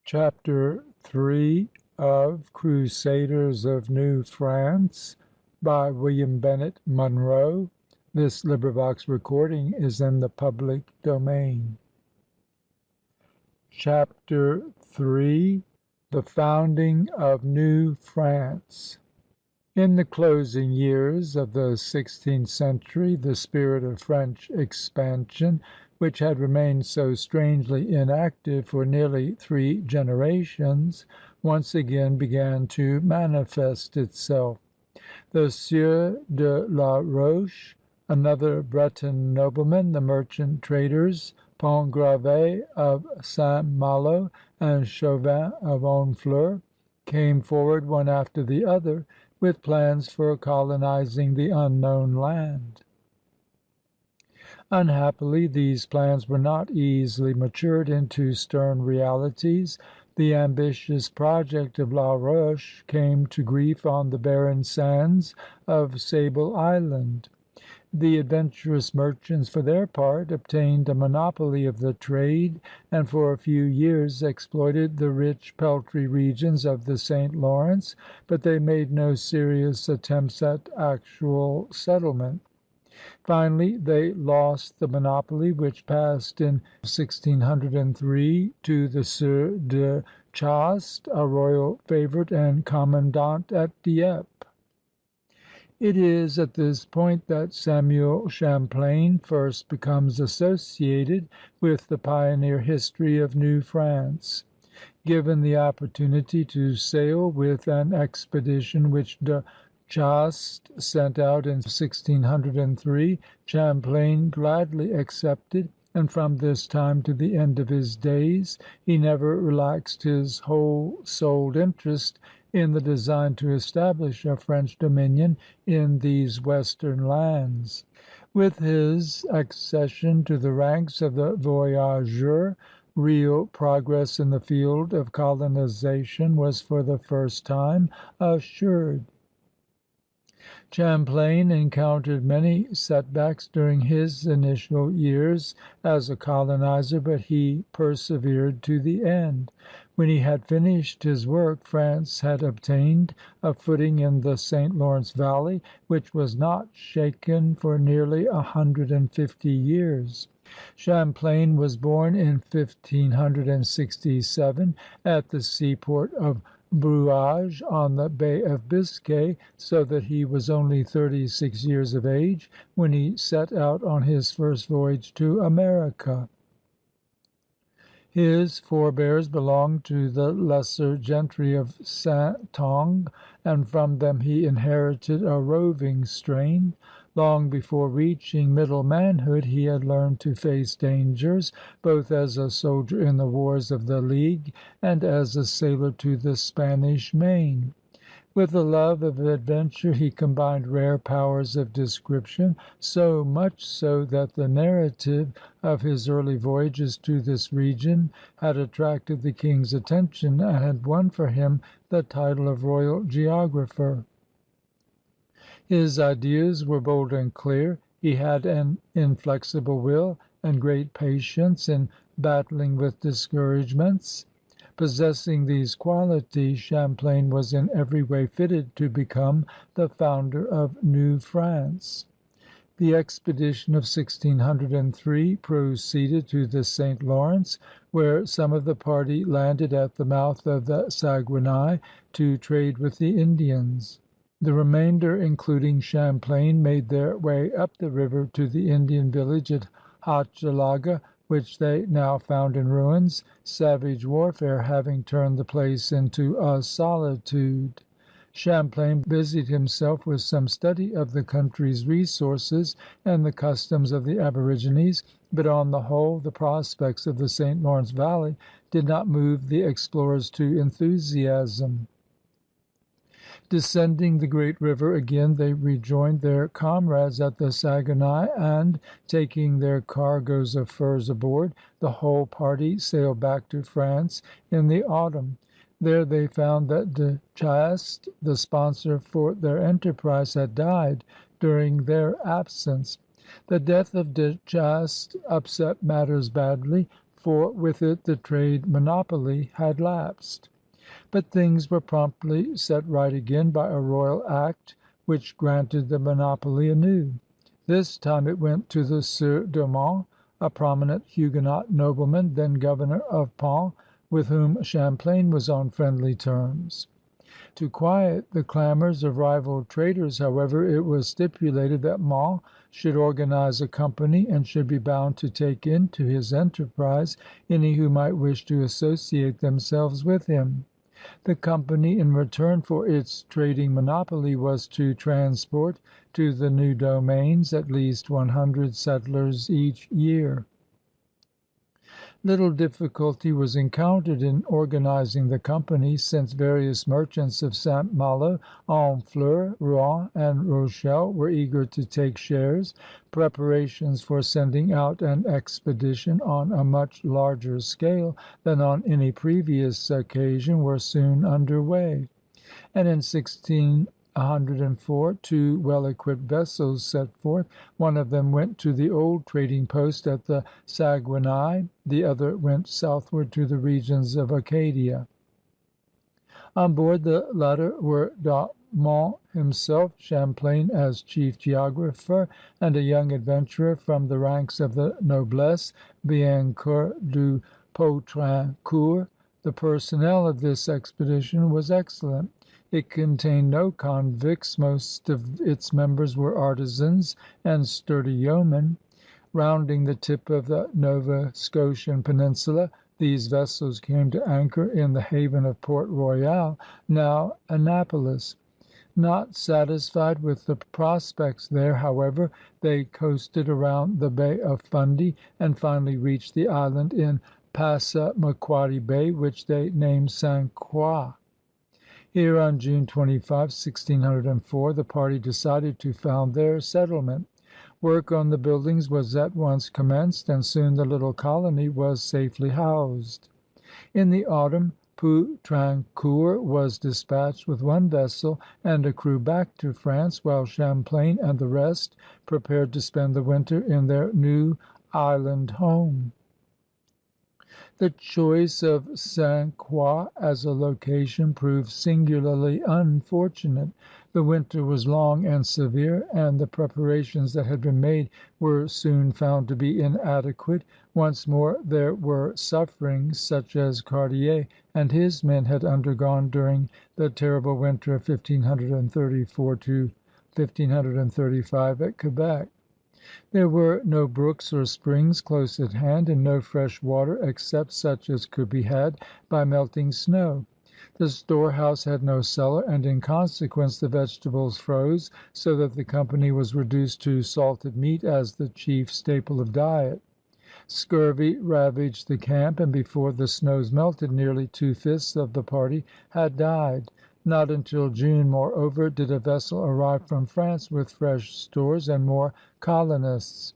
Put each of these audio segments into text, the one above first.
Chapter 3 of Crusaders of New France by William Bennett Munro. Recording is in the public domain. Chapter 3 The Founding of New France. In the closing years of the 16th century, the spirit of French expansion, which had remained so strangely inactive for nearly 3 generations, once again began to manifest itself. The Sieur de la Roche, another Breton nobleman, the merchant traders Pontgravé of St. Malo and Chauvin of Honfleur, came forward one after the other with plans for colonizing the unknown land. Unhappily, these plans were not easily matured into stern realities. The ambitious project of La Roche came to grief on the barren sands of Sable Island. The adventurous merchants, for their part, obtained a monopoly of the trade, and for a few years exploited the rich peltry regions of the St. Lawrence, but they made no serious attempts at actual settlement. Finally, they lost the monopoly, which passed in 1603 to the Sieur de Chastes, a royal favorite and commandant at Dieppe. It is at this point that Samuel Champlain first becomes associated with the pioneer history of New France. Given the opportunity to sail with an expedition which de Chastes sent out in 1603, Champlain gladly accepted, and from this time to the end of his days he never relaxed his whole-souled interest in the design to establish a French dominion in these western lands. With his accession to the ranks of the voyageurs, real progress in the field of colonization was for the first time assured. Champlain encountered many setbacks during his initial years as a colonizer, but he persevered to the end. When he had finished his work, France had obtained a footing in the St. Lawrence Valley, which was not shaken for nearly 150 years. Champlain was born in 1567 at the seaport of Brouage on the Bay of Biscay, so that he was only 36 years of age when he set out on his first voyage to America. His forebears belonged to the lesser gentry of Saintonge, and from them he inherited a roving strain. Long before reaching middle manhood he had learned to face dangers, both as a soldier in the wars of the League and as a sailor to the Spanish Main. With a love of adventure he combined rare powers of description, so much so that the narrative of his early voyages to this region had attracted the King's attention and had won for him the title of royal geographer. His ideas were bold and clear. He had an inflexible will and great patience in battling with discouragements. Possessing these qualities, Champlain was in every way fitted to become the founder of New France. The expedition of 1603 proceeded to the St. Lawrence, where some of the party landed at the mouth of the Saguenay to trade with the Indians. The remainder, including Champlain, made their way up the river to the Indian village at Hochelaga, which they now found in ruins, savage warfare having turned the place into a solitude. Champlain busied himself with some study of the country's resources and the customs of the aborigines, but on the whole the prospects of the St. Lawrence Valley did not move the explorers to enthusiasm. Descending the great river again, they rejoined their comrades at the Saguenay and, taking their cargoes of furs aboard, the whole party sailed back to France in the autumn. There they found that de Chastes, the sponsor for their enterprise, had died during their absence. The death of de Chastes upset matters badly. for with it the trade monopoly had lapsed. But things were promptly set right again by a royal act which granted the monopoly anew. This time it went to the Sieur de Monts, a prominent Huguenot nobleman, then governor of Pont, with whom Champlain was on friendly terms. To quiet the clamors of rival traders, however, it was stipulated that Monts should organize a company and should be bound to take into his enterprise any who might wish to associate themselves with him. The company, in return for its trading monopoly, was to transport to the new domains at least 100 settlers each year. Little difficulty was encountered in organizing the company, since various merchants of St. Malo, Honfleur, Rouen, and Rochelle were eager to take shares. Preparations for sending out an expedition on a much larger scale than on any previous occasion were soon under way, and in 1604 two well-equipped vessels set forth. One of them went to the old trading post at the Saguenay, the other went southward to the regions of Acadia. On board the latter were De Monts himself, Champlain as chief geographer, and a young adventurer from the ranks of the noblesse, Biencourt du Poutrincourt. The personnel of this expedition was excellent. It contained no convicts. Most of its members were artisans and sturdy yeomen. Rounding the tip of the Nova Scotian peninsula, these vessels came to anchor in the haven of Port Royal, now Annapolis. Not satisfied with the prospects there, however, they coasted around the Bay of Fundy and finally reached the island in Passamaquoddy Bay, which they named St. Croix. Here on June 25, 1604, the party decided to found their settlement. Work on the buildings was at once commenced, and soon the little colony was safely housed. In the autumn, Poutrincourt was dispatched with one vessel and a crew back to France, while Champlain and the rest prepared to spend the winter in their new island home. The choice of St. Croix as a location proved singularly unfortunate. The winter was long and severe, and the preparations that had been made were soon found to be inadequate. Once more there were sufferings such as Cartier and his men had undergone during the terrible winter of 1534 to 1535 at Quebec. There were no brooks or springs close at hand, and no fresh water except such as could be had by melting snow. The storehouse had no cellar, and in consequence the vegetables froze, so that the company was reduced to salted meat as the chief staple of diet. Scurvy ravaged the camp, and before the snows melted nearly 2/5 of the party had died. Not until June, moreover, did a vessel arrive from France with fresh stores and more colonists.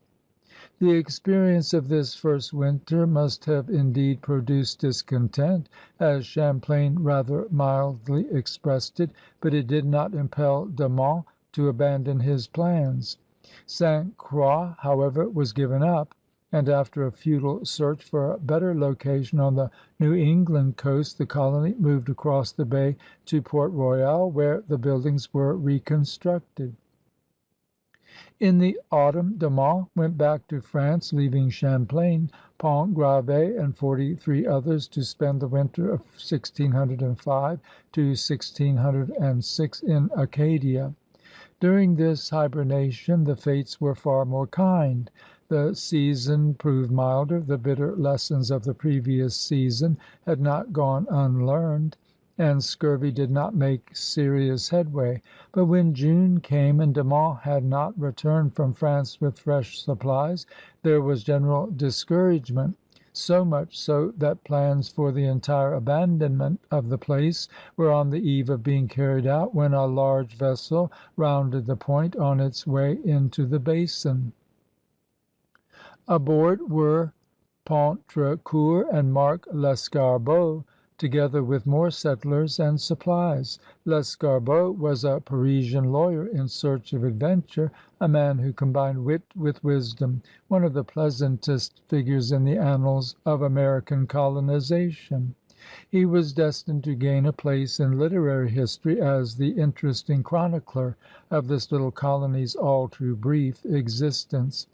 The experience of this first winter must have indeed produced discontent, as Champlain rather mildly expressed it, but it did not impel De Monts to abandon his plans. St. Croix, however, was given up, and after a futile search for a better location on the New England coast, the colony moved across the bay to Port Royal, where the buildings were reconstructed. In the autumn De Monts went back to France, leaving Champlain, Pontgravé, and 43 others to spend the winter of 1605 to 1606 in Acadia. During this hibernation the fates were far more kind. The season proved milder. The bitter lessons of the previous season had not gone unlearned, and scurvy did not make serious headway. But when June came and De Monts had not returned from France with fresh supplies, there was general discouragement, so much so that plans for the entire abandonment of the place were on the eve of being carried out when a large vessel rounded the point on its way into the Basin. Aboard were Pontrecourt and Marc Lescarbot. together with more settlers and supplies. Lescarbot was a Parisian lawyer in search of adventure, a man who combined wit with wisdom, one of the pleasantest figures in the annals of American colonization. He was destined to gain a place in literary history as the interesting chronicler of this little colony's all too brief existence.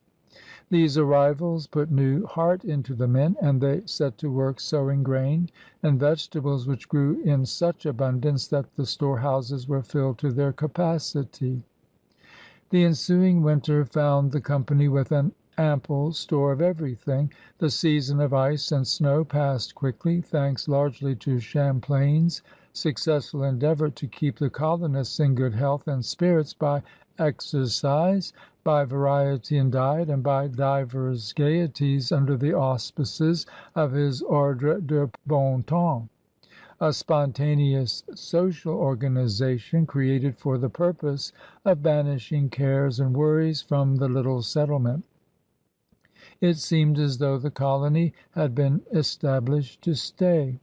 These arrivals put new heart into the men, and they set to work sowing grain and vegetables, which grew in such abundance that the storehouses were filled to their capacity. The ensuing winter found the company with an ample store of everything. The season of ice and snow passed quickly, thanks largely to Champlain's successful endeavor to keep the colonists in good health and spirits by exercise, by variety in diet, and by divers gaieties under the auspices of his Ordre de Bon Temps, a spontaneous social organization created for the purpose of banishing cares and worries from the little settlement. It seemed as though the colony had been established to stay.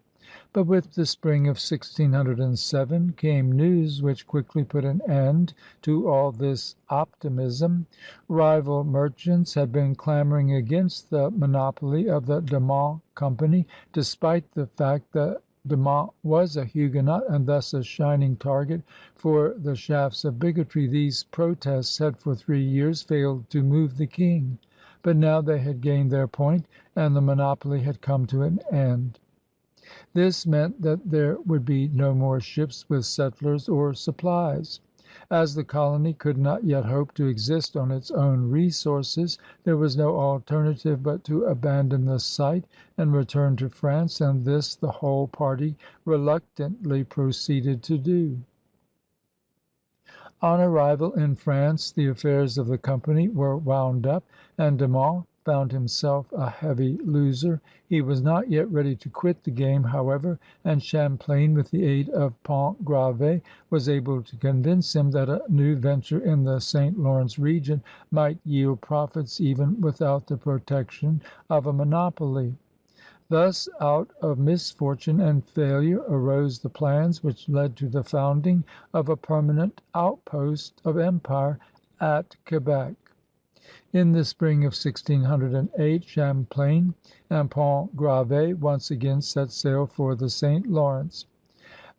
But with the spring of 1607 came news which quickly put an end to all this optimism. Rival merchants had been clamoring against the monopoly of the De Monts Company. Despite the fact that De Monts was a Huguenot and thus a shining target for the shafts of bigotry, these protests had for 3 years failed to move the King. But now they had gained their point, and the monopoly had come to an end. This meant that there would be no more ships with settlers or supplies. As the colony could not yet hope to exist on its own resources, there was no alternative but to abandon the site and return to France, and this the whole party reluctantly proceeded to do. On arrival in France the affairs of the company were wound up, and De Monts found himself a heavy loser. He was not yet ready to quit the game, however, and Champlain, with the aid of Pontgravé, was able to convince him that a new venture in the St. Lawrence region might yield profits even without the protection of a monopoly. Thus out of misfortune and failure arose the plans which led to the founding of a permanent outpost of empire at Quebec. In the spring of 1608 Champlain and Pontgravé once again set sail for the St. Lawrence.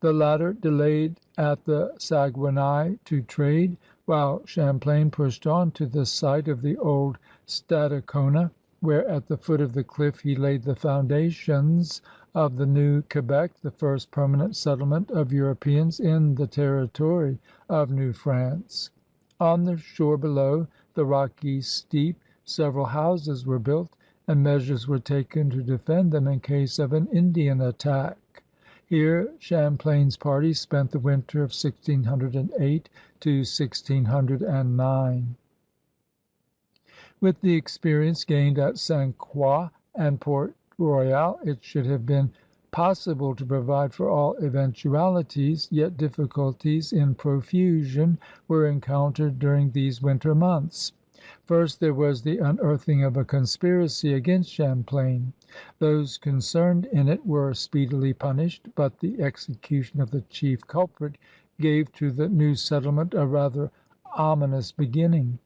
The latter delayed at the Saguenay to trade, while Champlain pushed on to the site of the old Stadacona, where at the foot of the cliff he laid the foundations of the new Quebec, the first permanent settlement of Europeans in the territory of New France. On the shore below the rocky steep several houses were built, and measures were taken to defend them in case of an Indian attack. Here Champlain's party spent the winter of 1608 to 1609. With the experience gained at St. Croix and Port Royal, it should have been possible to provide for all eventualities, yet difficulties in profusion were encountered during these winter months. First, there was the unearthing of a conspiracy against Champlain. Those concerned in it were speedily punished, but the execution of the chief culprit gave to the new settlement a rather ominous beginning.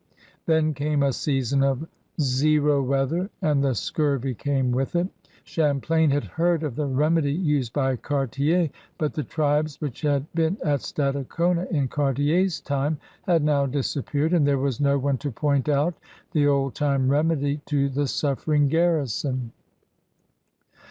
Then came a season of zero weather, and the scurvy came with it. Champlain had heard of the remedy used by Cartier, but the tribes which had been at Stadacona in Cartier's time had now disappeared, and there was no one to point out the old-time remedy to the suffering garrison.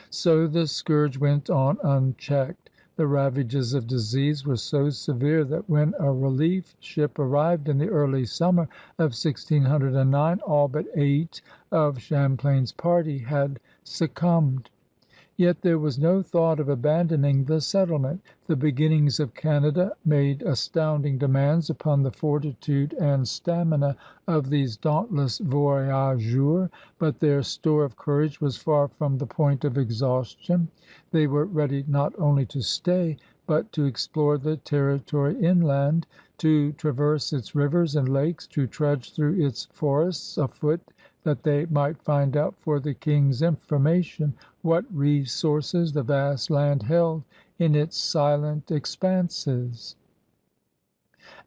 So the scourge went on unchecked. The ravages of disease were so severe that when a relief ship arrived in the early summer of 1609, all but 8 of Champlain's party had succumbed. Yet there was no thought of abandoning the settlement. The beginnings of Canada made astounding demands upon the fortitude and stamina of these dauntless voyageurs, but their store of courage was far from the point of exhaustion. They were ready not only to stay, but to explore the territory inland, to traverse its rivers and lakes, to trudge through its forests afoot. that they might find out for the King's information what resources the vast land held in its silent expanses.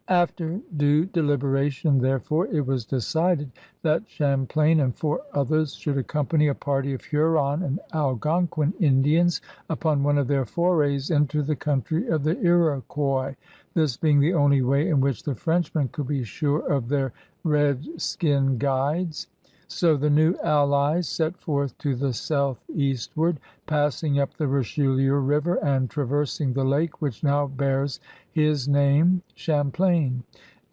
After due deliberation, therefore, it was decided that Champlain and 4 others should accompany a party of Huron and Algonquin Indians upon one of their forays into the country of the Iroquois, this being the only way in which the Frenchmen could be sure of their red skin guides. So the new allies set forth to the southeastward, passing up the Richelieu River and traversing the lake which now bears his name, Champlain,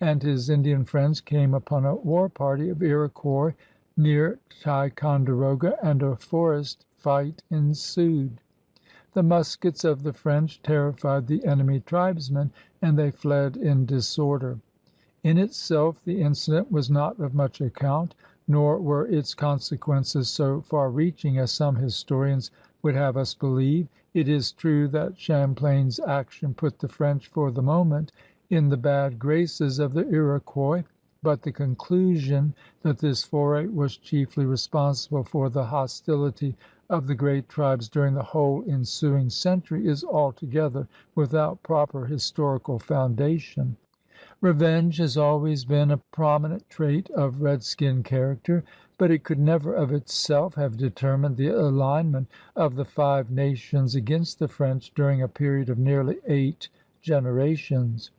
and his Indian friends came upon a war party of Iroquois near Ticonderoga, and a forest fight ensued. The muskets of the French terrified the enemy tribesmen, and they fled in disorder. In itself the incident was not of much account, nor were its consequences so far-reaching as some historians would have us believe. It is true that Champlain's action put the French for the moment in the bad graces of the Iroquois, but the conclusion that this foray was chiefly responsible for the hostility of the great tribes during the whole ensuing century is altogether without proper historical foundation. Revenge has always been a prominent trait of redskin character, but it could never of itself have determined the alignment of the Five Nations against the French during a period of nearly 8 generations.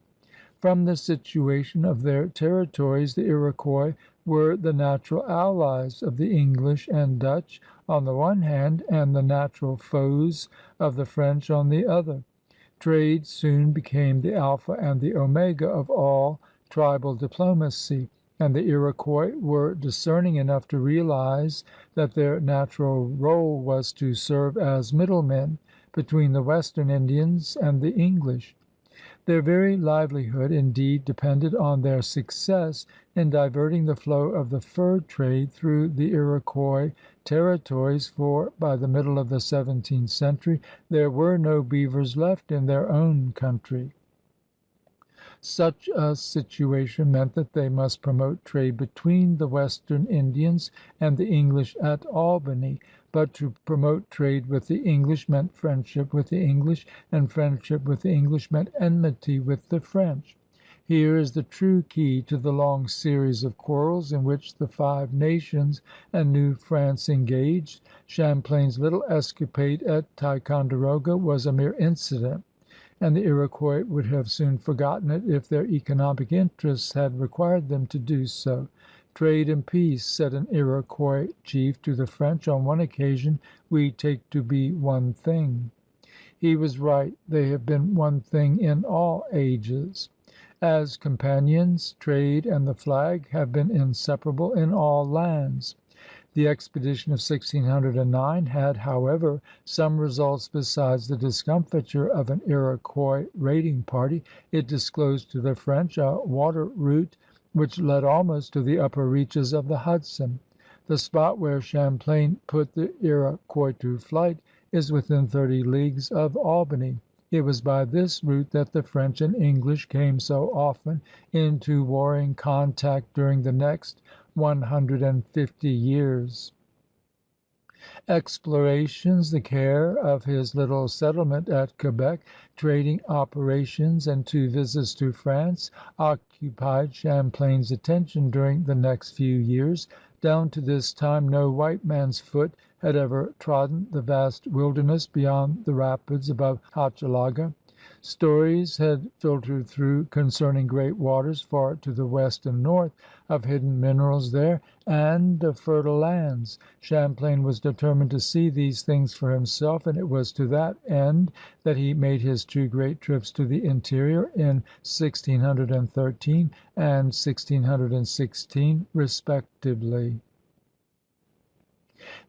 From the situation of their territories, the Iroquois were the natural allies of the English and Dutch on the one hand, and the natural foes of the French on the other. Trade soon became the alpha and the omega of all tribal diplomacy, and the Iroquois were discerning enough to realize that their natural role was to serve as middlemen between the western Indians and the English. Their very livelihood, indeed, depended on their success in diverting the flow of the fur trade through the Iroquois territories, for by the middle of the 17th century there were no beavers left in their own country. Such a situation meant that they must promote trade between the western Indians and the English at Albany. But to promote trade with the English meant friendship with the English, and friendship with the English meant enmity with the French. Here is the true key to the long series of quarrels in which the Five Nations and New France engaged. Champlain's little escapade at Ticonderoga was a mere incident, and the Iroquois would have soon forgotten it if their economic interests had required them to do so. "Trade and peace," said an Iroquois chief to the French on one occasion, "we take to be one thing." He was right. They have been one thing in all ages. As companions, trade and the flag have been inseparable in all lands. The expedition of 1609 had, however, some results besides the discomfiture of an Iroquois raiding party. It disclosed to the French a water route which led almost to the upper reaches of the Hudson. The spot where Champlain put the Iroquois to flight is within 30 leagues of Albany. It was by this route that the French and English came so often into warring contact during the next 150 years. Explorations, the care of his little settlement at Quebec, trading operations, and 2 visits to France occupied Champlain's attention during the next few years. Down to this time no white man's foot had ever trodden the vast wilderness beyond the rapids above Hochelaga. Stories had filtered through concerning great waters far to the west and north, of hidden minerals there, and of fertile lands. Champlain was determined to see these things for himself, and it was to that end that he made his 2 great trips to the interior in 1613 and 1616 respectively.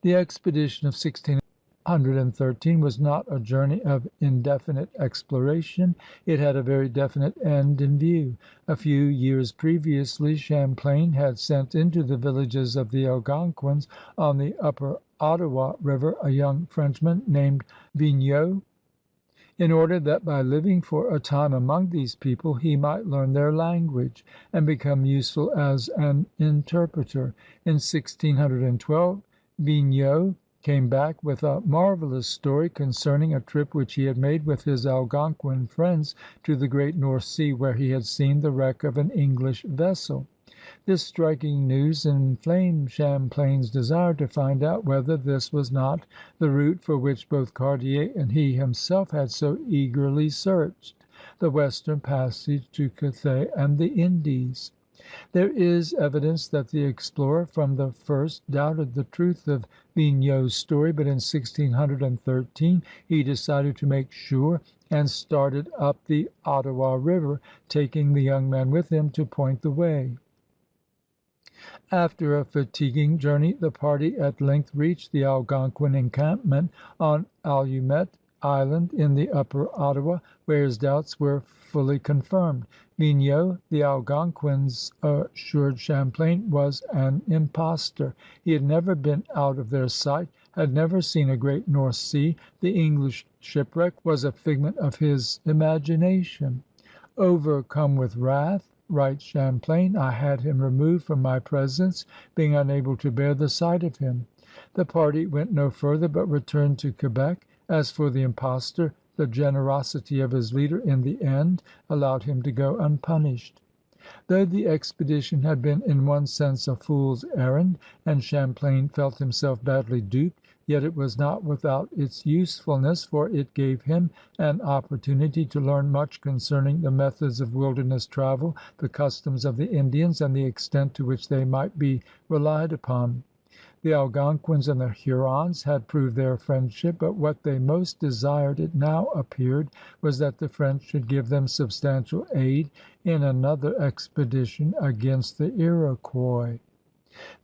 The expedition of 1613 was not a journey of indefinite exploration. It had a very definite end in view. A few years previously Champlain had sent into the villages of the Algonquins on the upper Ottawa River a young Frenchman named Vignau. in order that by living for a time among these people he might learn their language and become useful as an interpreter. In 1612 Vignau came back with a marvelous story concerning a trip which he had made with his Algonquin friends to the great North Sea, where he had seen the wreck of an English vessel. This striking news inflamed Champlain's desire to find out whether this was not the route for which both Cartier and he himself had so eagerly searched, the western passage to Cathay and the Indies. There is evidence that the explorer from the first doubted the truth of Vignau's story, but in 1613 he decided to make sure and started up the Ottawa River, taking the young man with him to point the way. After a fatiguing journey the party at length reached the Algonquin encampment on Allumette Island in the upper Ottawa, where his doubts were fully confirmed. Vignau, the Algonquins assured Champlain, was an impostor. He had never been out of their sight, had never seen a great North Sea. The English shipwreck was a figment of his imagination. "Overcome with wrath," writes Champlain, "I had him removed from my presence, being unable to bear the sight of him." The party went no further, but returned to Quebec. As for the impostor, the generosity of his leader in the end allowed him to go unpunished. Though the expedition had been in one sense a fool's errand, and Champlain felt himself badly duped, yet it was not without its usefulness, for it gave him an opportunity to learn much concerning the methods of wilderness travel, the customs of the Indians, and the extent to which they might be relied upon. The Algonquins and the Hurons had proved their friendship, but what they most desired, it now appeared, was that the French should give them substantial aid in another expedition against the Iroquois.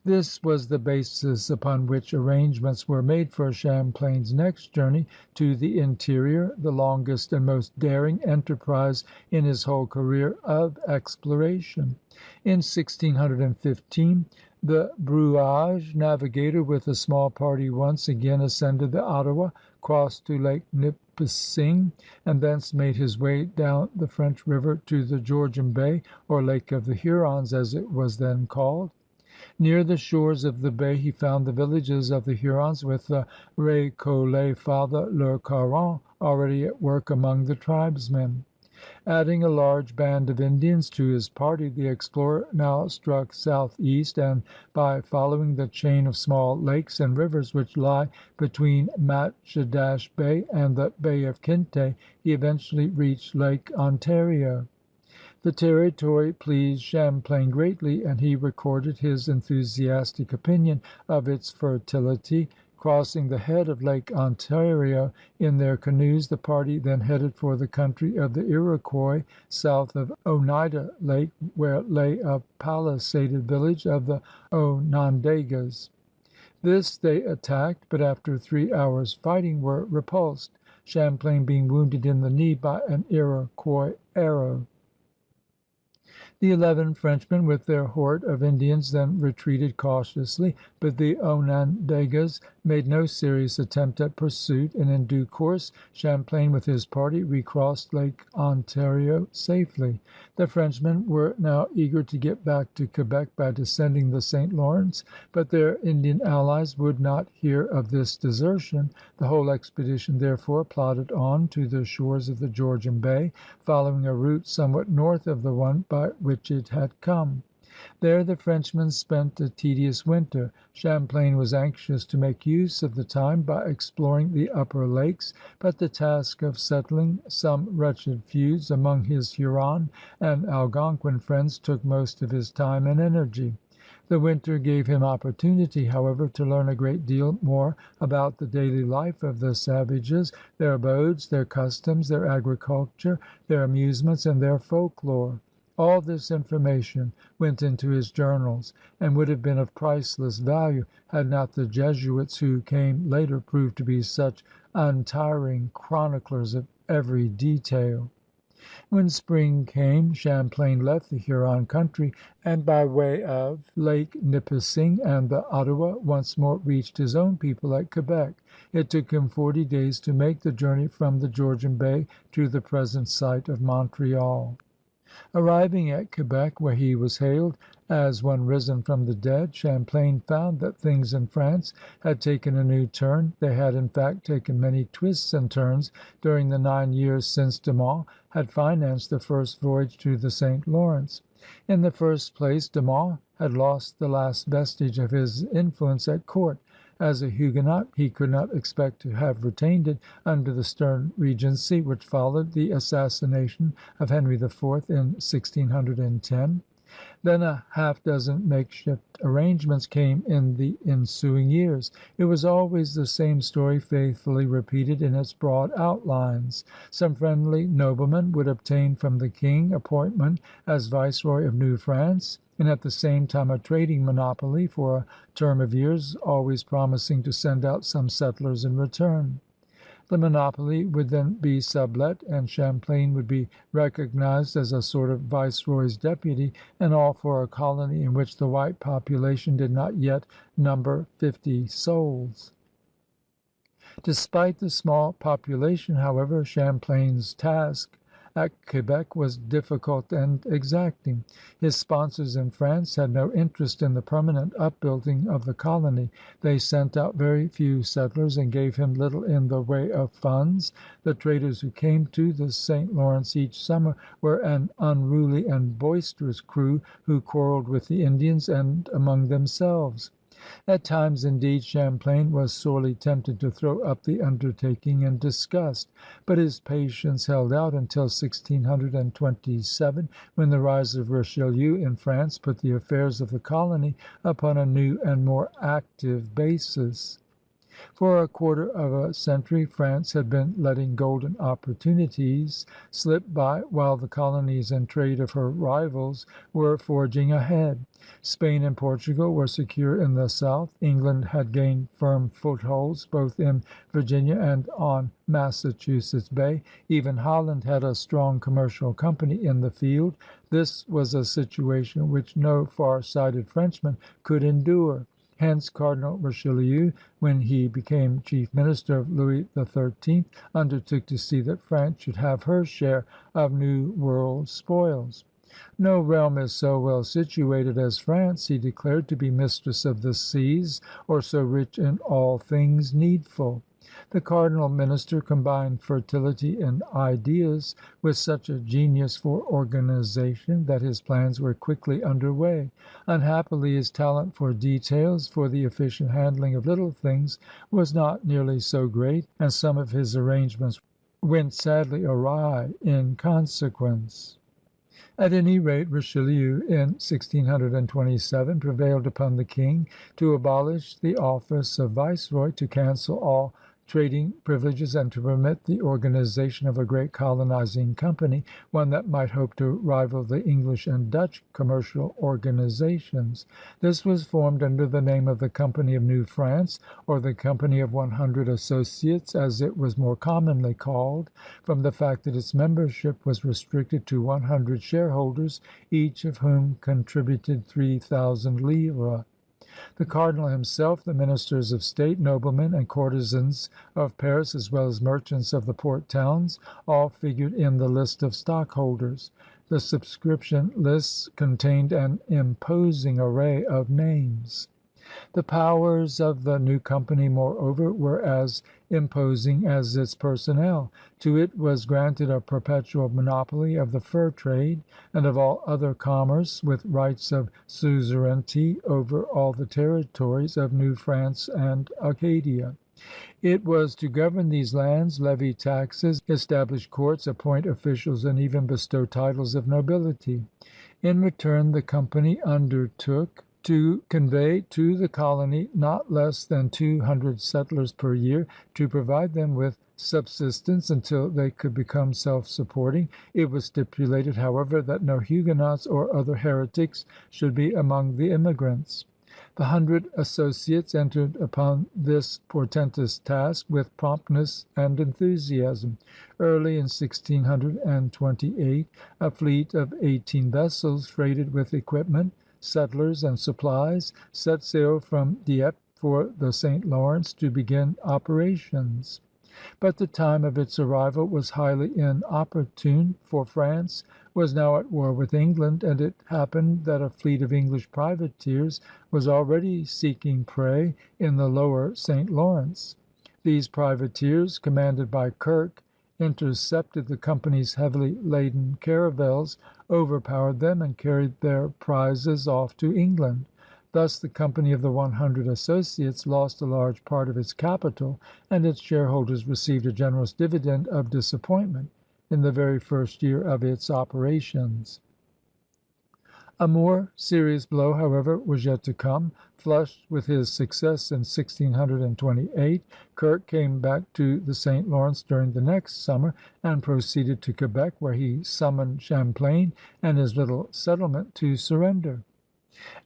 This was the basis upon which arrangements were made for Champlain's next journey to the interior, the longest and most daring enterprise in his whole career of exploration. In 1615 the Brouage navigator with a small party once again ascended the Ottawa, crossed to Lake Nipissing, and thence made his way down the French River to the Georgian Bay, or Lake of the Hurons as it was then called. Near the shores of the bay he found the villages of the Hurons with the Récollet Father Le Caron already at work among the tribesmen. Adding a large band of Indians to his party, the explorer now struck southeast, and by following the chain of small lakes and rivers which lie between Matchedash Bay and the Bay of Quinte, he eventually reached Lake Ontario. The territory pleased Champlain greatly, and he recorded his enthusiastic opinion of its fertility. Crossing the head of Lake Ontario in their canoes, the party then headed for the country of the Iroquois south of Oneida Lake, where lay a palisaded village of the Onondagas. This they attacked, but after 3 hours' fighting were repulsed, Champlain being wounded in the knee by an Iroquois arrow. The 11 Frenchmen with their horde of Indians then retreated cautiously, but the Onondagas made no serious attempt at pursuit, and in due course Champlain with his party recrossed Lake Ontario safely. The Frenchmen were now eager to get back to Quebec by descending the St. Lawrence, but their Indian allies would not hear of this desertion. The whole expedition therefore plodded on to the shores of the Georgian Bay, following a route somewhat north of the one by which it had come. There the Frenchmen spent a tedious winter. Champlain was anxious to make use of the time by exploring the upper lakes, but the task of settling some wretched feuds among his Huron and Algonquin friends took most of his time and energy. The winter gave him opportunity, however, to learn a great deal more about the daily life of the savages, their abodes, their customs, their agriculture, their amusements, and their folklore. All this information went into his journals and would have been of priceless value had not the Jesuits who came later proved to be such untiring chroniclers of every detail. When spring came, Champlain left the Huron country and by way of Lake Nipissing and the Ottawa once more reached his own people at Quebec. It took him 40 days to make the journey from the Georgian Bay to the present site of Montreal. Arriving at Quebec, where he was hailed as one risen from the dead, Champlain found that things in France had taken a new turn. They had, in fact, taken many twists and turns during the 9 years since De Monts had financed the first voyage to the St. Lawrence. In the first place, De Monts had lost the last vestige of his influence at court. As a Huguenot, he could not expect to have retained it under the stern regency which followed the assassination of Henry IV in 1610. Then a half dozen makeshift arrangements came in the ensuing years. It was always the same story faithfully repeated in its broad outlines. Some friendly nobleman would obtain from the King appointment as Viceroy of New France, and at the same time a trading monopoly for a term of years, always promising to send out some settlers in return. The monopoly would then be sublet, and Champlain would be recognized as a sort of viceroy's deputy, and all for a colony in which the white population did not yet number 50 souls. Despite the small population, however, Champlain's task at Quebec was difficult and exacting. His sponsors in France had no interest in the permanent upbuilding of the colony. They sent out very few settlers and gave him little in the way of funds. The traders who came to the St. Lawrence each summer were an unruly and boisterous crew who quarreled with the Indians and among themselves. At times, indeed, Champlain was sorely tempted to throw up the undertaking in disgust. But his patience held out until 1627, when the rise of Richelieu in France put the affairs of the colony upon a new and more active basis. For a quarter of a century France had been letting golden opportunities slip by while the colonies and trade of her rivals were forging ahead. Spain and Portugal were secure in the south. England had gained firm footholds both in Virginia and on Massachusetts Bay. Even Holland had a strong commercial company in the field. This was a situation which no far-sighted Frenchman could endure. Hence Cardinal Richelieu, when he became chief minister of Louis XIII, undertook to see that France should have her share of New World spoils. No realm is so well situated as France, he declared, to be mistress of the seas, or so rich in all things needful. The cardinal minister combined fertility in ideas with such a genius for organization that his plans were quickly under way. Unhappily, his talent for details, for the efficient handling of little things, was not nearly so great, and some of his arrangements went sadly awry in consequence. At any rate, Richelieu in 1627 prevailed upon the King to abolish the office of viceroy, to cancel all trading privileges, and to permit the organization of a great colonizing company, one that might hope to rival the English and Dutch commercial organizations. This was formed under the name of the Company of New France, or the Company of 100 Associates, as it was more commonly called, from the fact that its membership was restricted to 100 shareholders, each of whom contributed 3,000 livres. The cardinal himself, the ministers of state, noblemen, and courtesans of Paris, as well as merchants of the port towns, all figured in the list of stockholders. The subscription lists contained an imposing array of names. The powers of the new company, moreover, were as imposing as its personnel. To it was granted a perpetual monopoly of the fur trade and of all other commerce, with rights of suzerainty over all the territories of New France and Acadia. It was to govern these lands, levy taxes, establish courts, appoint officials, and even bestow titles of nobility. In return, the company undertook to convey to the colony not less than 200 settlers per year, to provide them with subsistence until they could become self-supporting. It was stipulated, however, that no Huguenots or other heretics should be among the immigrants. The 100 associates entered upon this portentous task with promptness and enthusiasm. Early in 1628 a fleet of 18 vessels, freighted with equipment, settlers, and supplies, set sail from Dieppe for the St. Lawrence to begin operations. But the time of its arrival was highly inopportune, for France was now at war with England, and it happened that a fleet of English privateers was already seeking prey in the lower St. Lawrence. These privateers, commanded by Kirke, intercepted the company's heavily laden caravels, overpowered them, and carried their prizes off to England. Thus the company of the 100 associates lost a large part of its capital, and its shareholders received a generous dividend of disappointment in the very first year of its operations. A more serious blow, however, was yet to come. Flushed with his success in 1628, Kirke came back to the St. Lawrence during the next summer and proceeded to Quebec, where he summoned Champlain and his little settlement to surrender.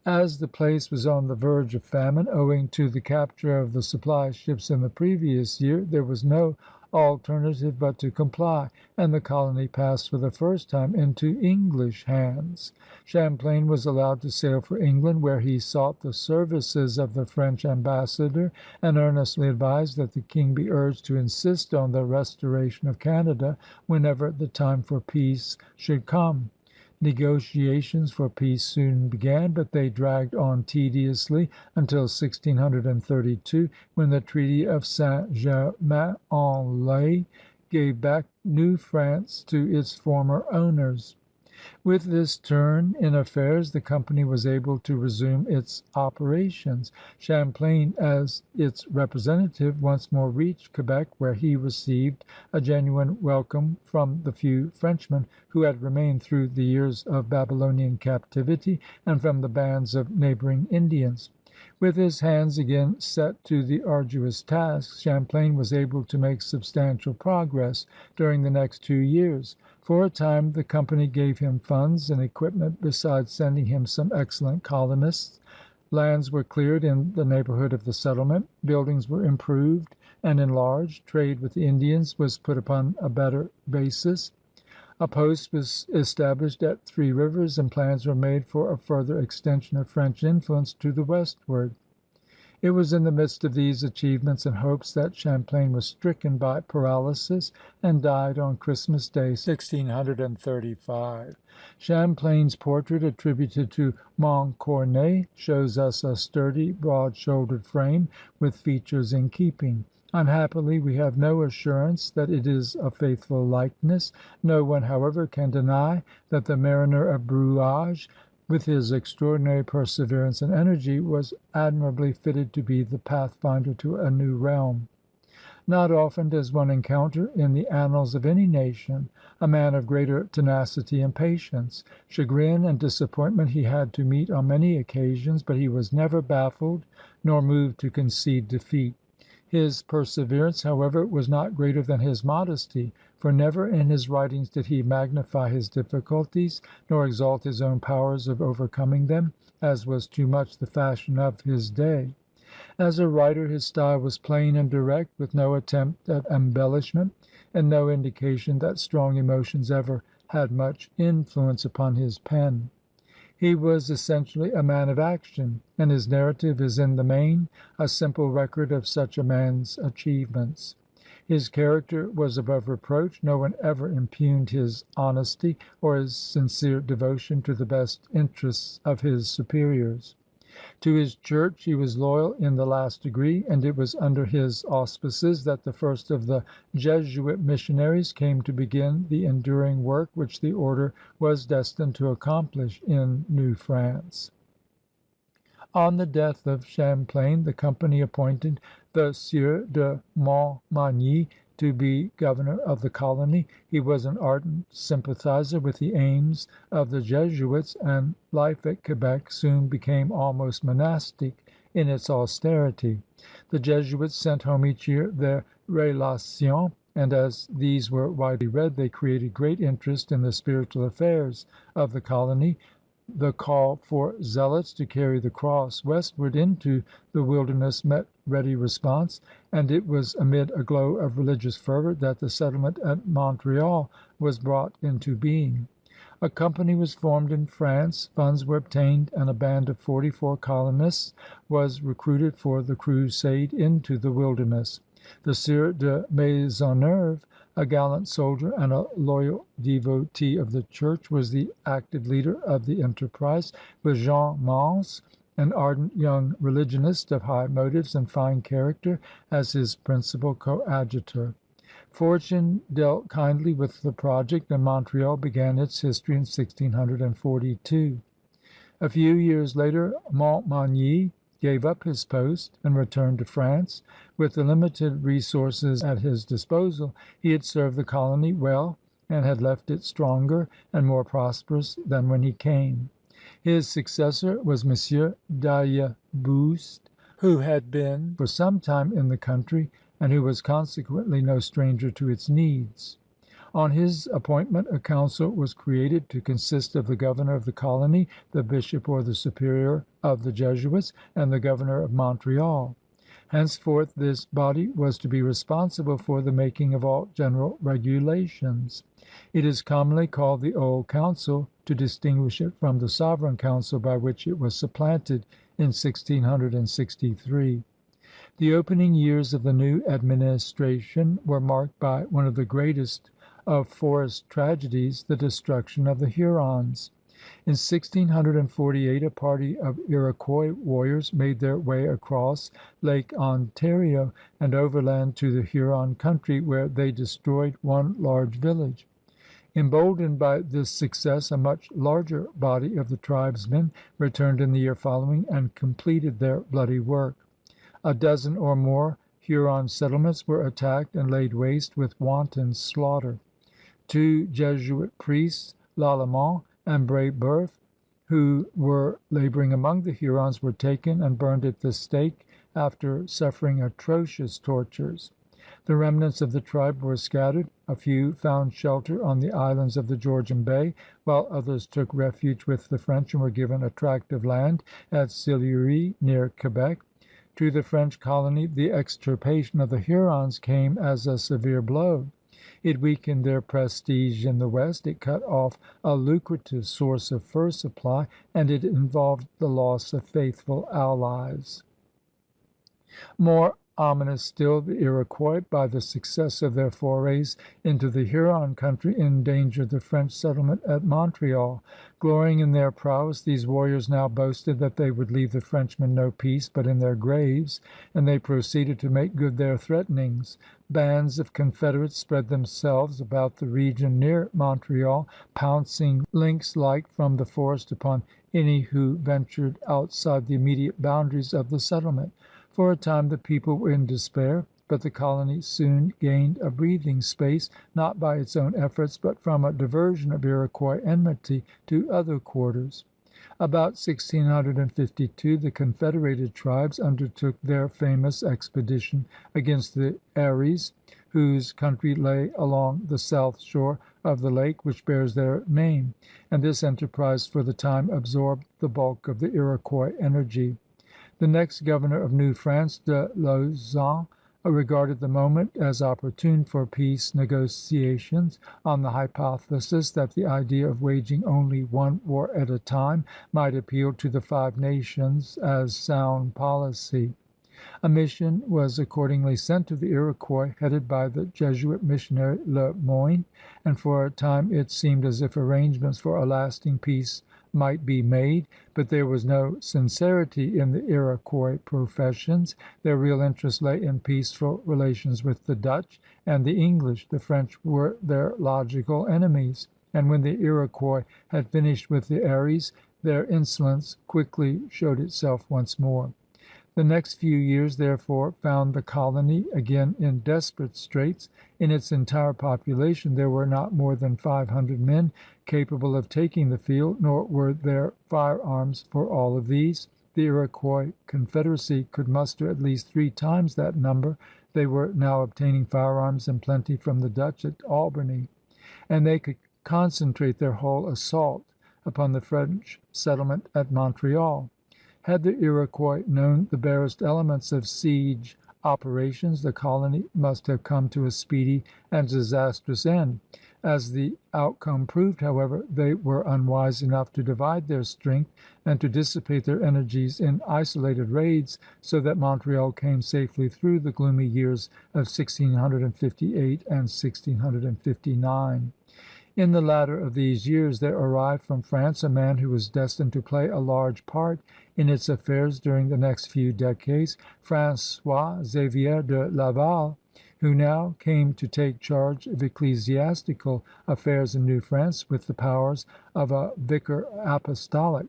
As the place was on the verge of famine, owing to the capture of the supply ships in the previous year, there was no alternative but to comply, and the colony passed for the first time into English hands. Champlain was allowed to sail for England, where he sought the services of the French ambassador and earnestly advised that the King be urged to insist on the restoration of Canada whenever the time for peace should come. Negotiations for peace soon began, but they dragged on tediously until 1632, when the Treaty of Saint-Germain-en-Laye gave back New France to its former owners. With this turn in affairs the company was able to resume its operations. Champlain, as its representative, once more reached Quebec, where he received a genuine welcome from the few Frenchmen who had remained through the years of Babylonian captivity, and from the bands of neighboring Indians. With his hands again set to the arduous task, Champlain was able to make substantial progress during the next 2 years. For a time the company gave him funds and equipment besides sending him some excellent colonists. Lands were cleared in the neighborhood of the settlement. Buildings were improved and enlarged. Trade with the Indians was put upon a better basis. A post was established at Three Rivers, and plans were made for a further extension of French influence to the westward. It was in the midst of these achievements and hopes that Champlain was stricken by paralysis and died on Christmas Day, 1635. Champlain's portrait, attributed to Montcornet, shows us a sturdy, broad-shouldered frame with features in keeping. Unhappily, we have no assurance that it is a faithful likeness. No one, however, can deny that the mariner of Brouage, with his extraordinary perseverance and energy, was admirably fitted to be the pathfinder to a new realm. Not often does one encounter in the annals of any nation a man of greater tenacity and patience. Chagrin and disappointment he had to meet on many occasions, but he was never baffled nor moved to concede defeat. His perseverance, however, was not greater than his modesty, for never in his writings did he magnify his difficulties nor exalt his own powers of overcoming them, as was too much the fashion of his day. As a writer his style was plain and direct, with no attempt at embellishment, and no indication that strong emotions ever had much influence upon his pen. He was essentially a man of action, and his narrative is in the main a simple record of such a man's achievements. His character was above reproach. No one ever impugned his honesty or his sincere devotion to the best interests of his superiors. To his church he was loyal in the last degree, and it was under his auspices that the first of the Jesuit missionaries came to begin the enduring work which the order was destined to accomplish in New France. On the death of Champlain the company appointed the Sieur de Montmagny to be governor of the colony. He was an ardent sympathizer with the aims of the Jesuits, and life at Quebec soon became almost monastic in its austerity. The Jesuits sent home each year their Relations, and as these were widely read they created great interest in the spiritual affairs of the colony. The call for zealots to carry the cross westward into the wilderness met ready response, and it was amid a glow of religious fervor that the settlement at Montreal was brought into being. A company was formed in France, funds were obtained, and a band of 44 colonists was recruited for the crusade into the wilderness. The Sieur de Maisonneuve, a gallant soldier and a loyal devotee of the Church, was the active leader of the enterprise, with Jean Mance, an ardent young religionist of high motives and fine character, as his principal coadjutor. Fortune dealt kindly with the project, and Montreal began its history in 1642. A few years later Montmagny gave up his post and returned to France. With the limited resources at his disposal, he had served the colony well and had left it stronger and more prosperous than when he came. His successor was M. d'Ailleboust, who had been for some time in the country and who was consequently no stranger to its needs. On his appointment a council was created to consist of the governor of the colony, the bishop or the superior of the Jesuits, and the governor of Montreal. Henceforth this body was to be responsible for the making of all general regulations. It is commonly called the Old Council to distinguish it from the Sovereign Council by which it was supplanted in 1663. The opening years of the new administration were marked by one of the greatest of forest tragedies, the destruction of the Hurons. In 1648 a party of Iroquois warriors made their way across Lake Ontario and overland to the Huron country, where they destroyed one large village. Emboldened by this success, a much larger body of the tribesmen returned in the year following and completed their bloody work. A dozen or more Huron settlements were attacked and laid waste with wanton slaughter. 2 Jesuit priests, Lalemant and Brébeuf, who were laboring among the Hurons, were taken and burned at the stake after suffering atrocious tortures. The remnants of the tribe were scattered. A few found shelter on the islands of the Georgian Bay, while others took refuge with the French and were given a tract of land at Sillery near Quebec. To the French colony the extirpation of the Hurons came as a severe blow. It weakened their prestige in the West, it cut off a lucrative source of fur supply, and it involved the loss of faithful allies. More ominous still, the Iroquois, by the success of their forays into the Huron country, endangered the French settlement at Montreal. Glorying in their prowess, these warriors now boasted that they would leave the Frenchmen no peace but in their graves, and they proceeded to make good their threatenings. Bands of Confederates spread themselves about the region near Montreal, pouncing lynx-like from the forest upon any who ventured outside the immediate boundaries of the settlement. For a time the people were in despair, but the colony soon gained a breathing space, not by its own efforts, but from a diversion of Iroquois enmity to other quarters. About 1652 the confederated tribes undertook their famous expedition against the Eries, whose country lay along the south shore of the lake which bears their name, and this enterprise for the time absorbed the bulk of the Iroquois energy. The next governor of New France, de Lauzon, regarded the moment as opportune for peace negotiations, on the hypothesis that the idea of waging only one war at a time might appeal to the Five Nations as sound policy. A mission was accordingly sent to the Iroquois, headed by the Jesuit missionary Le Moyne, and for a time it seemed as if arrangements for a lasting peace might be made. But there was no sincerity in the Iroquois professions. Their real interest lay in peaceful relations with the Dutch and the English. The French were their logical enemies, and when the Iroquois had finished with the Eries, their insolence quickly showed itself once more. The next few years, therefore, found the colony again in desperate straits. In its entire population there were not more than 500 men capable of taking the field, nor were there firearms for all of these. The Iroquois Confederacy could muster at least 3 times that number. They were now obtaining firearms in plenty from the Dutch at Albany, and they could concentrate their whole assault upon the French settlement at Montreal. Had the Iroquois known the barest elements of siege operations, the colony must have come to a speedy and disastrous end. As the outcome proved, however, they were unwise enough to divide their strength and to dissipate their energies in isolated raids, so that Montreal came safely through the gloomy years of 1658 and 1659. In the latter of these years there arrived from France a man who was destined to play a large part in its affairs during the next few decades, François Xavier de Laval, who now came to take charge of ecclesiastical affairs in New France with the powers of a vicar apostolic.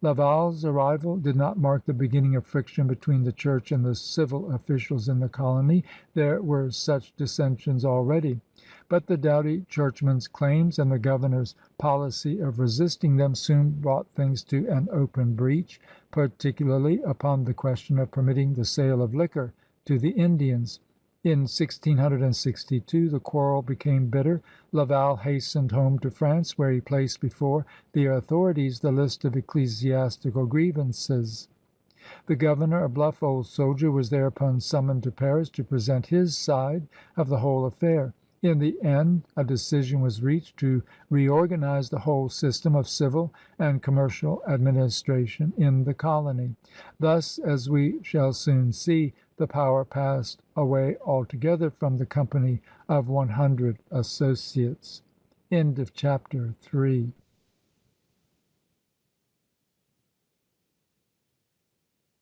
Laval's arrival did not mark the beginning of friction between the church and the civil officials in the colony. There were such dissensions already. But the doughty churchman's claims and the governor's policy of resisting them soon brought things to an open breach, particularly upon the question of permitting the sale of liquor to the Indians. In 1662 the quarrel became bitter. Laval hastened home to France, where he placed before the authorities the list of ecclesiastical grievances. The governor, a bluff old soldier, was thereupon summoned to Paris to present his side of the whole affair. In the end a decision was reached to reorganize the whole system of civil and commercial administration in the colony. Thus, as we shall soon see, the power passed away altogether from the Company of 100 Associates. Chapter 4